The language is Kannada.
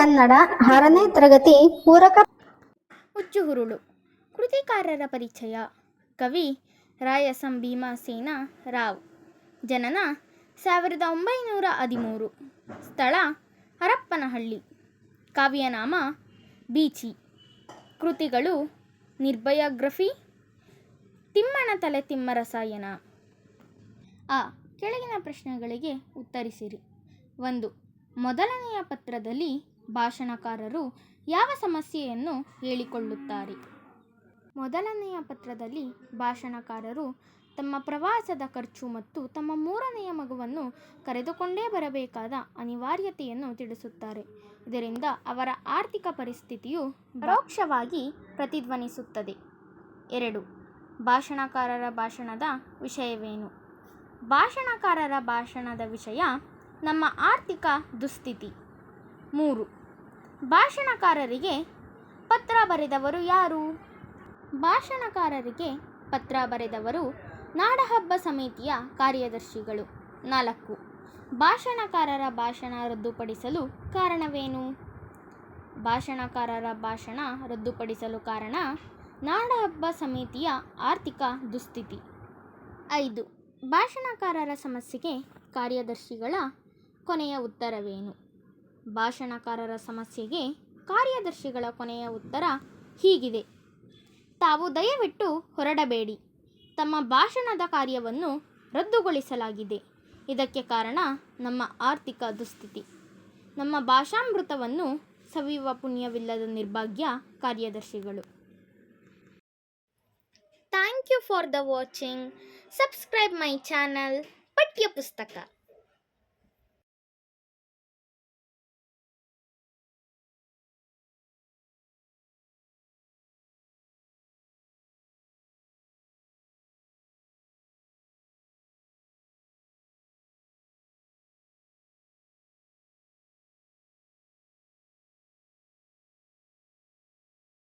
ಕನ್ನಡ 6ನೇ ತರಗತಿ ಪೂರಕ. ಹುಚ್ಚುಹುರುಳು. ಕೃತಿಕಾರರ ಪರಿಚಯ. ಕವಿ ರಾಯಸಂ ಭೀಮಸೇನ ರಾವ್. ಜನನ 1913. ಸ್ಥಳ ಹರಪ್ಪನಹಳ್ಳಿ. ಕಾವ್ಯನಾಮ ಬೀಚಿ. ಕೃತಿಗಳು ನಿರ್ಭಯಗ್ರಫಿ, ತಿಮ್ಮನ ತಲೆ ತಿಮ್ಮರಸಾಯನ. ಆ ಕೆಳಗಿನ ಪ್ರಶ್ನೆಗಳಿಗೆ ಉತ್ತರಿಸಿರಿ. 1. ಮೊದಲನೆಯ ಪತ್ರದಲ್ಲಿ ಭಾಷಣಕಾರರು ಯಾವ ಸಮಸ್ಯೆಯನ್ನು ಹೇಳಿಕೊಳ್ಳುತ್ತಾರೆ? ಮೊದಲನೆಯ ಪತ್ರದಲ್ಲಿ ಭಾಷಣಕಾರರು ತಮ್ಮ ಪ್ರವಾಸದ ಖರ್ಚು ಮತ್ತು ತಮ್ಮ 3ನೇ ಮಗುವನ್ನು ಕರೆದುಕೊಂಡೇ ಬರಬೇಕಾದ ಅನಿವಾರ್ಯತೆಯನ್ನು ತಿಳಿಸುತ್ತಾರೆ. ಇದರಿಂದ ಅವರ ಆರ್ಥಿಕ ಪರಿಸ್ಥಿತಿಯು ಪರೋಕ್ಷವಾಗಿ ಪ್ರತಿಧ್ವನಿಸುತ್ತದೆ. 2. ಭಾಷಣಕಾರರ ಭಾಷಣದ ವಿಷಯವೇನು? ಭಾಷಣಕಾರರ ಭಾಷಣದ ವಿಷಯ ನಮ್ಮ ಆರ್ಥಿಕ ದುಸ್ಥಿತಿ. 3. ಭಾಷಣಕಾರರಿಗೆ ಪತ್ರ ಬರೆದವರು ಯಾರು? ಭಾಷಣಕಾರರಿಗೆ ಪತ್ರ ಬರೆದವರು ನಾಡಹಬ್ಬ ಸಮಿತಿಯ ಕಾರ್ಯದರ್ಶಿಗಳು. 4. ಭಾಷಣಕಾರರ ಭಾಷಣ ರದ್ದುಪಡಿಸಲು ಕಾರಣವೇನು? ಭಾಷಣಕಾರರ ಭಾಷಣ ರದ್ದುಪಡಿಸಲು ಕಾರಣ ನಾಡಹಬ್ಬ ಸಮಿತಿಯ ಆರ್ಥಿಕ ದುಸ್ಥಿತಿ. 5. ಭಾಷಣಕಾರರ ಸಮಸ್ಯೆಗೆ ಕಾರ್ಯದರ್ಶಿಗಳ ಕೊನೆಯ ಉತ್ತರವೇನು? ಭಾಷಣಕಾರರ ಸಮಸ್ಯೆಗೆ ಕಾರ್ಯದರ್ಶಿಗಳ ಕೊನೆಯ ಉತ್ತರ ಹೀಗಿದೆ: ತಾವು ದಯವಿಟ್ಟು ಹೊರಡಬೇಡಿ. ತಮ್ಮ ಭಾಷಣದ ಕಾರ್ಯವನ್ನು ರದ್ದುಗೊಳಿಸಲಾಗಿದೆ. ಇದಕ್ಕೆ ಕಾರಣ ನಮ್ಮ ಆರ್ಥಿಕ ದುಸ್ಥಿತಿ. ನಮ್ಮ ಭಾಷಾಮೃತವನ್ನು ಸವಿಯುವ ಪುಣ್ಯವಿಲ್ಲದ ನಿರ್ಭಾಗ್ಯ ಕಾರ್ಯದರ್ಶಿಗಳು. Thank you for the watching. Subscribe my channel ಪಠ್ಯ ಪುಸ್ತಕ.